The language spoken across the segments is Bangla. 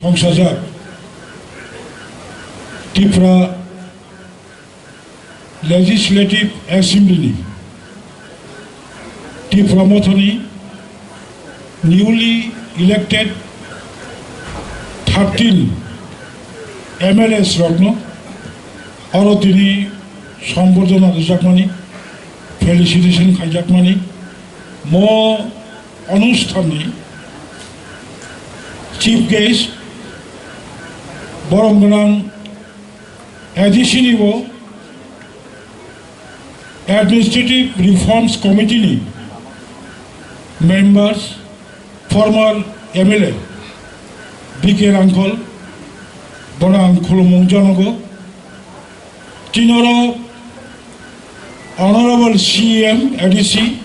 সংসদ ত্রিপুরা लेजिस्लेटिव एसेंबली ত্রিপুরা মথনি নিউলি ইলেক্টেড 13 MLAs রত্ন और তিনি সম্বর্ধনা দিজাকমানি ফেলিসিটেশন খাইজাকমানি ম অনুষ্ঠানে চিফ গেস্ট বরংগনাং এডিশনিব Administrative Reforms Committee members, former MLA, B.K. Rankol, Bonang Khulumungjonogo, Tinoro, Honorable CM, ADC,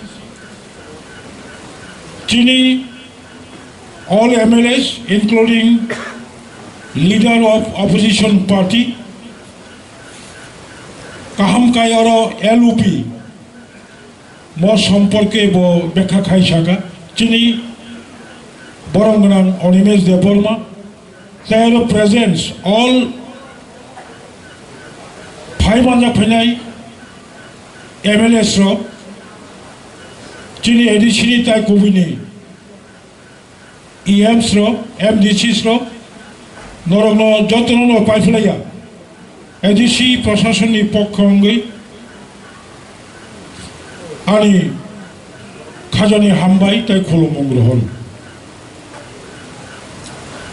Tini, all MLAs, including leader of opposition party, কাহামকায়র এলউপি ম সম্পর্কে ব্যাখ্যা খাই শাখা চিনি বরংগনাং অনিমেষ দেববর্মা তার প্রেজেন্স অল ফাইমানজা ফেনাই MLAs চিনি এডিসিনি তাই কবিনি EMs MDCs নরগ্ন যত্ন পাইফুলাইয়া এডিসি প্রশাসনিক পক্ষ অঙ্গে আনি খাজানি হামবাই তাই খুলুমগ্রহণ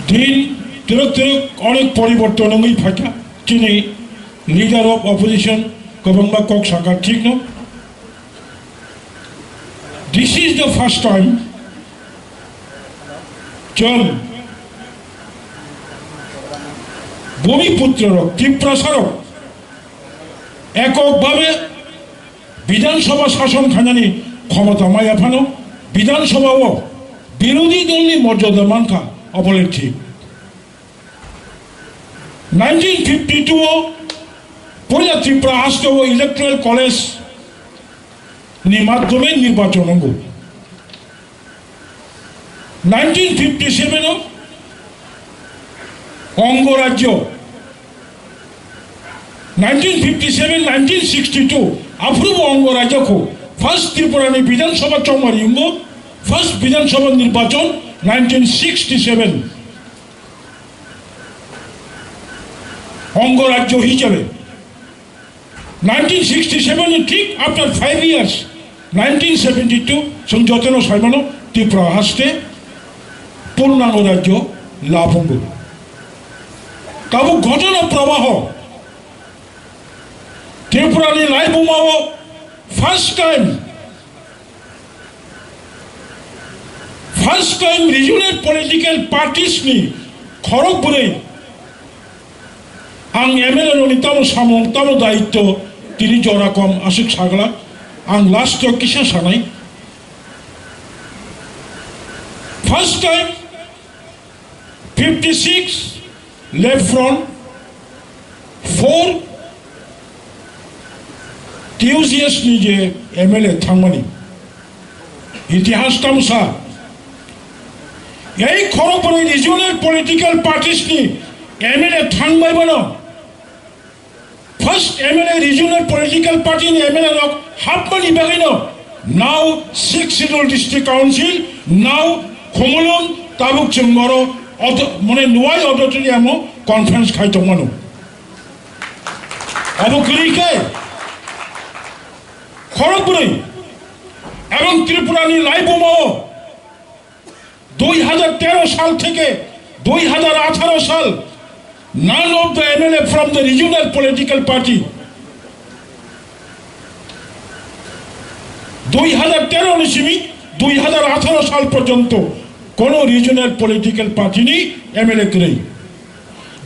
দিন তিরক তিরক অনেক পরিবর্তন অঙ্গেই ফাঁকা তিনি লিডার অফ অপোজিশন গবংবা কক শাখা ঠিক ন this is the first time চল ভূমিপুত্র ত্রিপ্রাসারক এককভাবে বিধানসভা শাসন খানানি ক্ষমতা মায়াফানো বিধানসভাও বিরোধী দলনি মর্যাদা মানখা অবলের ঠিক 1952 পয়লা ত্রিপুরা হাস্ত ইলেকট্রাল কলেজ নি মাধ্যমে নির্বাচন অঙ্গ 1957 অঙ্গরাজ্য 1957-1962 अफ्रूव अंगराज्य को फर्स्ट त्रिपुरा ने विधानसभा चौमारी फर्स्ट विधानसभा निर्वाचन 1967 अंगराज्य हिसाब 1967 ठीक आफ्टर 5 years 1972 संजोतन साइमनो त्रिपुरा हस्ते पूर्णांग राज्य लाभंग तब घटना प्रवाह त्रिपुरा लाइबुमाओ first time regional political parties नि खड़गपुरे आं MLA नि तामो सामं तामो दायित्व तिनि जराकम आसुक सागला आं लास्ट किसा सानाय first time 56 left front 4 TUJS নিজে MLA থাংমানি ইতিহাস তামসা এই খড়গপুরে রিজনাল পলিটিক্যাল পার্টিস নি MLA থাংবাইবানো first MLA regional political party নি MLA লক হাফমানি বাগাইনো নাও 6 শিডিউল ডিস্ট্রিক্ট কাউন্সিল নাও খমলং তাবুক চংগরো মানে নোয়াই অডিটোরিয়ামো কনফারেন্স খাইতমানো অবকলিকে খড়গপুরে এবং ত্রিপুরানি লাইবুমাও 2013 সাল থেকে 2018 সাল none of the MLA from the regional political party 2013 নিসিমি 2018 সাল পর্যন্ত কোন রিজনাল পলিটিক্যাল পার্টি নি MLA করে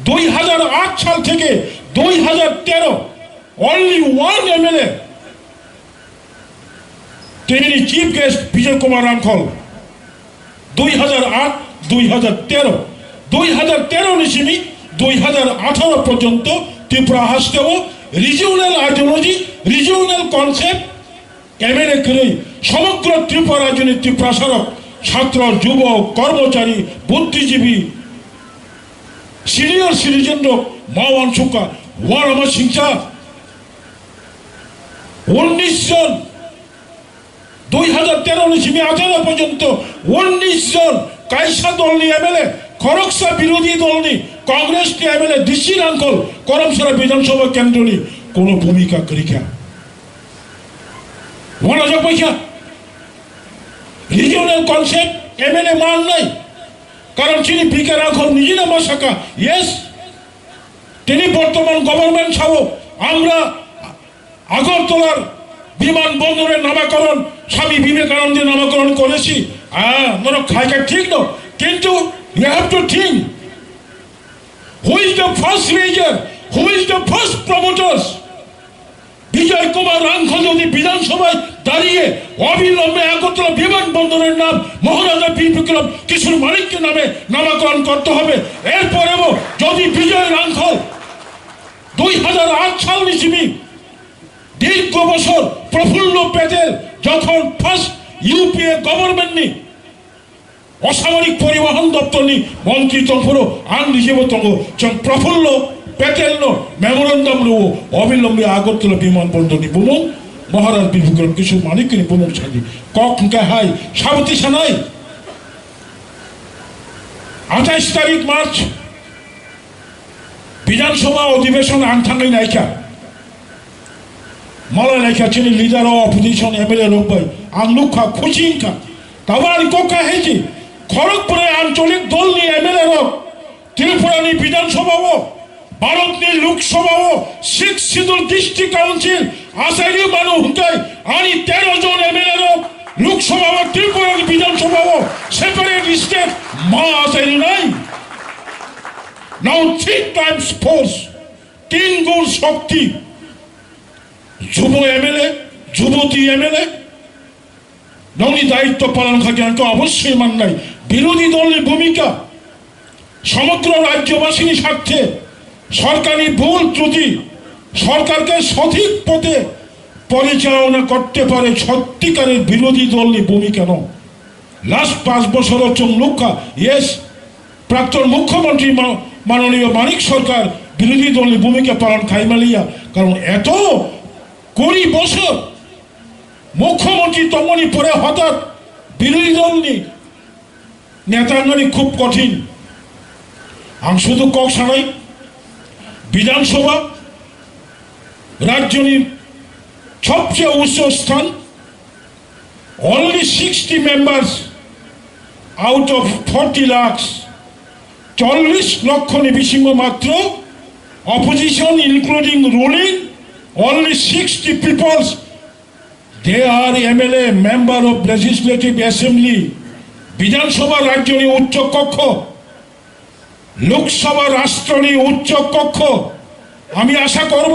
2008 সাল থেকে 2013 only one MLA তিনি চিফ গেস্ট বিজয় কুমার রাঙ্খল 2008-2013 নিসিমি 2018 পর্যন্ত ত্রিপুরা হাস্তেও regional ideology regional concept MLA করে সমগ্র ত্রিপুরা রাজনীতি প্রসারক ছাত্র যুবক কর্মচারী বুদ্ধিজীবী সিনিয়র সিটিজেন মাওয়ান সুকা ওয়ার আমার সিংসা 19 জন 2013 নিশিমে 18 পর্যন্ত 19 জন কাইসা দলনি এমএলএ খরকসা বিরোধী দলনি কংগ্রেস নি এমএলএ ডিসির আঙ্কল করমসরা বিধানসভা কেন্দ্রনি কোনো ভূমিকা করিকা মনে যাক পয়সা রিজিওনাল কনসেপ্ট এমএলএ মান নাই কারণ তিনি বিকার আঙ্কল নিজে না মাসাকা ইয়েস তিনি বর্তমান গভর্নমেন্ট সহ আমরা আগরতলার বিমানবন্দরের নামকরণ স্বামী বিবেকানন্দের নামকরণ করেছি খাইকা ঠিক না কিন্তু you have to think who is the first leader, who is the first promoters. বিজয় কুমার রাঙ্খ যদি বিধানসভায় দাঁড়িয়ে অবিলম্বে আগরতলা বিমানবন্দরের নাম মহারাজা বীর বিক্রম কিশোর মানিক্যের নামে নামকরণ করতে হবে। এরপরেও যদি বিজয় রাঙ্খ 2008 সাল নিশিমি দীর্ঘ বছর প্রফুল্ল প্যাটেল যখন ফার্স্ট ইউপিএ গভর্নমেন্ট নি অসামরিক পরিবহন দপ্তর নি মন্ত্রী তফরো আন রিজেব তঙ্গ প্রফুল্ল প্যাটেল নো মেমোরান্ডাম রো অবিলম্বে আগরতলা বিমানবন্দর নি বুমুং মহারাজ বীর বিক্রম কিশোর মানিক্য নি বুমুং সাজি কক হাই সাবতি সানাই 28 তারিখ মার্চ বিধানসভা অধিবেশন আনথাঙ্গাই নাইকা मलाई लेखा चिनी लीडर ऑफ अपोजिशन एमएलए रोबाई आंगलुखा खुचिंका तबारी कोका हेजी खड़गपुर आंचलिक दल नि एमएलए रोक त्रिपुरा नि विधानसभा ओ भारत नि लोकसभा ओ 6 शिड्यूल डिस्ट्रिक्ट काउंसिल आसाइरी मानु हुंकाई आनी 13 जन एमएलए रोक लोकसभा ओ त्रिपुरा नि विधानसभा ओ सेपारेट स्टेट मा आसाइरी नाई नाउ 3 times force 3 गुण शक्ति যুব এমএলএ যুবতী এমএলএ ননি দায়িত্ব পালন খাকে অবশ্যই মান নাই বিরোধী দলের ভূমিকা সমগ্র রাজ্যবাসীর স্বার্থে সরকারি ভুল ত্রুটি সরকারকে সঠিক পথে পরিচালনা করতে পারে সত্যিকারের বিরোধী দলের ভূমিকা নয় লাস্ট 5 বছরের চমলুকা ইয়েস প্রাক্তন মুখ্যমন্ত্রী মাননীয় মানিক সরকার বিরোধী দলের ভূমিকা পালন খাইমালিয়া কারণ এত 20 বছর মুখ্যমন্ত্রী তমনি পরে হঠাৎ বিরোধী দল নেতাঙ্গনি খুব কঠিন আম শুধু কক সানাই বিধানসভা রাজ্যের সবচেয়ে উচ্চ স্থান only 60 members out of 40 lakhs 40 লক্ষ নিবিসিংহ মাত্র opposition including ruling only 60 people they are MLA member of legislative assembly বিধানসভা রাজ্যের উচ্চ কক্ষ লোকসভা রাষ্ট্রের উচ্চ কক্ষ আমি আশা করব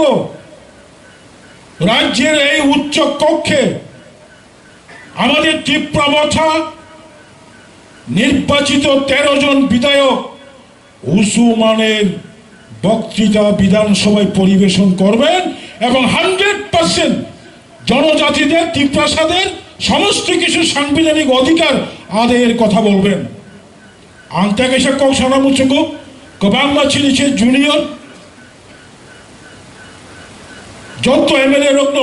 রাজ্যের এই উচ্চ কক্ষে আমাদের তীব্রমথা নির্বাচিত 13 জন বিধায়ক উঁচু মানের বক্তৃতা বিধানসভায় পরিবেশন করবেন এবং 100% জনজাতিদের ত্রিপ্রাসাদের সমস্ত কিছু সাংবিধানিক অধিকার আদায়ের কথা বলবেন আন্তাকেশা কক সানামুচুকো কবাংলা ছিলিছে জুনিয়র যত এমএলএ রত্ন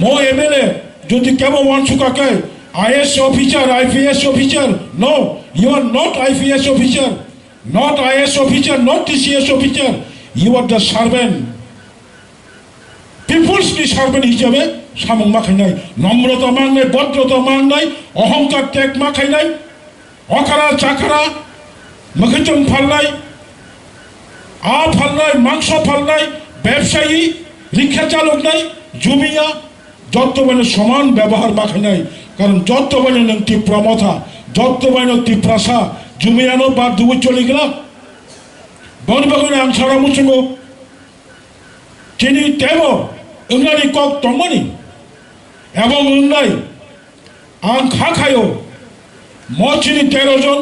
মো এমএলএ যদি কেমন ওয়ানসুকাকে IAS officer IPS officer no you are not IPS officer not IAS officer, not TCS officer. You are the servant. People's servant হিসাবে সামং মাখাই নাই নম্রতা মান নাই ভদ্রতা মান নাই অহংকার ত্যাগ মাখাই নাই অখারা চাখারা মখচম ফাল্লাই ফাল্লাই মাংস ফাল্লাই ব্যবসায়ী রিক্সা চালক নাই জুমিয়া যত মানে সমান ব্যবহার মাখাই নাই কারণ যত মানে একটি প্রমথা যত মানে একটি প্রাসা জুমিয়ানো বা দুবু চলে গেলাম বনবাগানে আং সারা মুসুঙ্গো চিনি তেব 응나리 꼭 동머니 এবং 응나이 আং খাখায়ও মচিনি 13 জন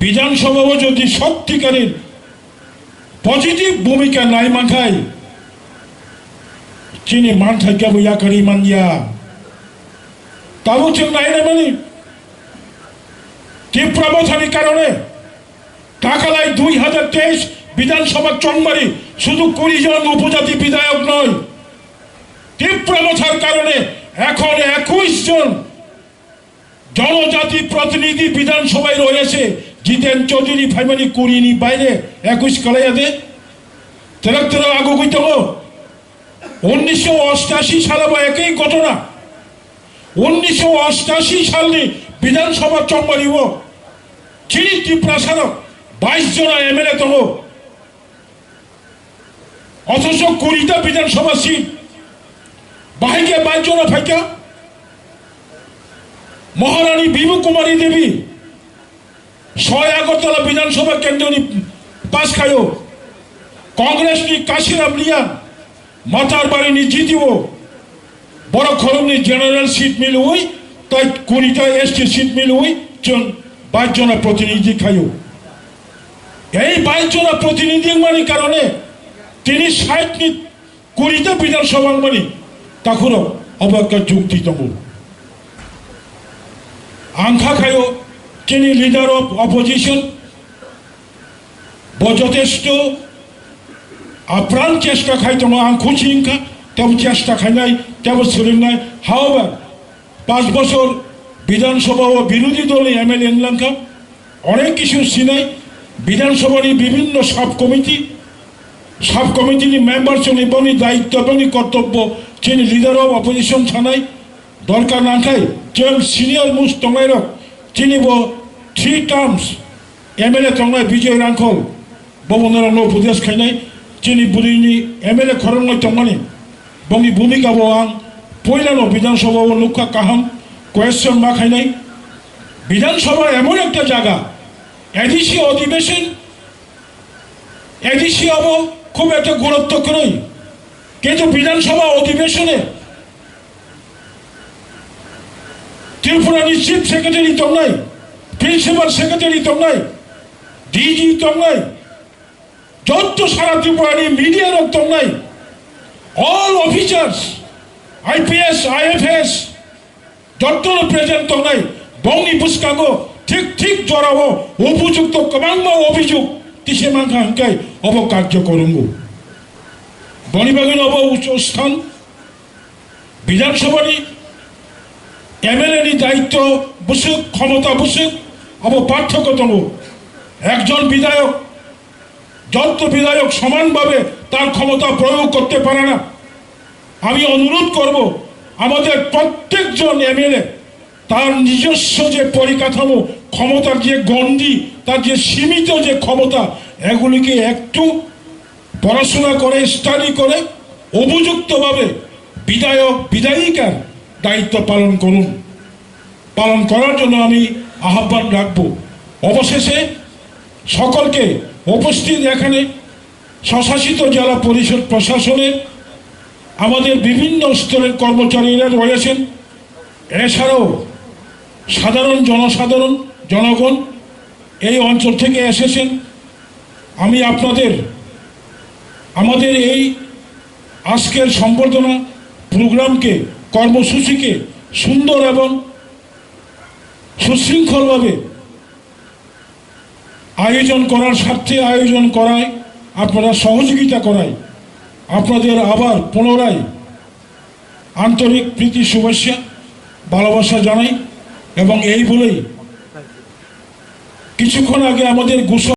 বিধানসভাও যদি সত্যিকারের পজিটিভ ভূমিকা নাই মাথায় চিনি মান থাকে বইয়া করি মানিয়া তাও ঠিক নাই না মানে তীব্রমথার কারণে 2023 বিধানসভা চংমারি শুধু 20 জন উপজাতি বিধায়ক নয়, তীব্রতার কারণে এখন 21 জন জনজাতি প্রতিনিধি বিধানসভায় রয়েছে। জিতেন চৌধুরী ফ্যামিলি 20 বাইরে 21 কলাইয়াতে তেরা আগু কইতে 1988 সালে একই ঘটনা। 1988 সালে বিধানসভা চংমারিব চিনি ত্রিপ্রাসারক 22 জন এমএলএ তহ, অথচ 20টা বিধানসভা সিট বাহিকে 22 জন ফাইকা। মহারানী বিভু কুমারী দেবী 6 আগরতলা বিধানসভা কেন্দ্রনি পাস খায়ো, কংগ্রেসনি কাশিরাম লিয়া মাতার বাড়ি জিতিব, বড় খরমনি জেনারেল সিট মিল হই, তাই 20টা এসটি সিট মিল হই 22 জন প্রতিনিধি খায়ো। এই 22 জন প্রতিনিধি মানে কারণে তিনি 20টা বিধানসভা মানে তখন অবজ্ঞা যুক্তিতম আংখা খায়ো। তিনি লিডার অফ অপোজিশন যথেষ্ট আপ্রাণ চেষ্টা খাইতম আং খুশি ইনকা তেমন চেষ্টা খাই নাই তেমন সোলেন। হাওয়ার 5 বছর বিধানসভা ও বিরোধী দলের এমএলএ এনলাঙ্কা অনেক কিছু সিনাই বিধানসভার বিভিন্ন সাব কমিটির মেম্বার এবং দায়িত্ব এবং কর্তব্য তিনি লিডার অফ অপোজিশন থানায় দরকার না খাই যেন সিনিয়র মুস তংলাইরক তিনি 3 টার্মস এমএলএ তংলাই বিজয় রাংখল ববনার উপদেশ খাইনাই তিনি বুড়িনি এমএলএ খরংলাই তংমানি বংনি ভূমিকা আং পয়লানো বিধানসভা ও লুকা কাহাম কোয়েশ্চন মা খাইনাই। বিধানসভা এমন একটা জায়গা এডিসি অধিবেশন এডিসি হব খুব একটা গুরুত্ব নয়, কিন্তু বিধানসভা অধিবেশনে ত্রিপুরানি চিফ সেক্রেটারি তংলাই, প্রিন্সিপাল সেক্রেটারি তংলাই, ডিজি তংলাই, যত সারা ত্রিপুরানি মিডিয়ার তংলাই, অল অফিসার্স আইপিএস আইএফএস যত প্রেজেন্ট তংলাই বংনি বুসকাগো ঠিক জড়াবো উপযুক্ত কমাঙ্গা অভিযোগ তিসে মাংখা হাঙ্কাই অবকার্য করুঙ্গু বনিবাগিন অব উচ্চ স্থান বিধানসভানি এমএলএ নি দায়িত্ব বুসুক ক্ষমতা বুসুক অব পার্থক্য তম। একজন বিধায়ক যত বিধায়ক সমানভাবে তার ক্ষমতা প্রয়োগ করতে পারে না। আমি অনুরোধ করব আমাদের প্রত্যেকজন এমএলএ তার নিজস্ব যে পরিকাঠামো ক্ষমতার যে গণ্ডি তার যে সীমিত যে ক্ষমতা এগুলিকে একটু পড়াশোনা করে স্টাডি করে উপযুক্তভাবে বিধায়িকার দায়িত্ব পালন করুন। পালন করার জন্য আমি আহ্বান রাখব। অবশেষে সকলকে উপস্থিত এখানে স্বশাসিত জেলা পরিষদ প্রশাসনের আমাদের বিভিন্ন স্তরের কর্মচারীরা রয়েছেন, এছাড়াও সাধারণ জনগণ এই অঞ্চল থেকে এসেছেন। আমি আমাদের এই আজকের সম্বর্ধনা প্রোগ্রামকে কর্মসূচিকে সুন্দর এবং সুশৃঙ্খলভাবে আয়োজন করার স্বার্থে আয়োজন করায় আপনারা সহযোগিতা করায় আপনাদের আবার পুনরায় আন্তরিক প্রীতি শুভেচ্ছা ভালোবাসা জানাই। এবং এই বলেই কিছুক্ষণ আগে আমাদের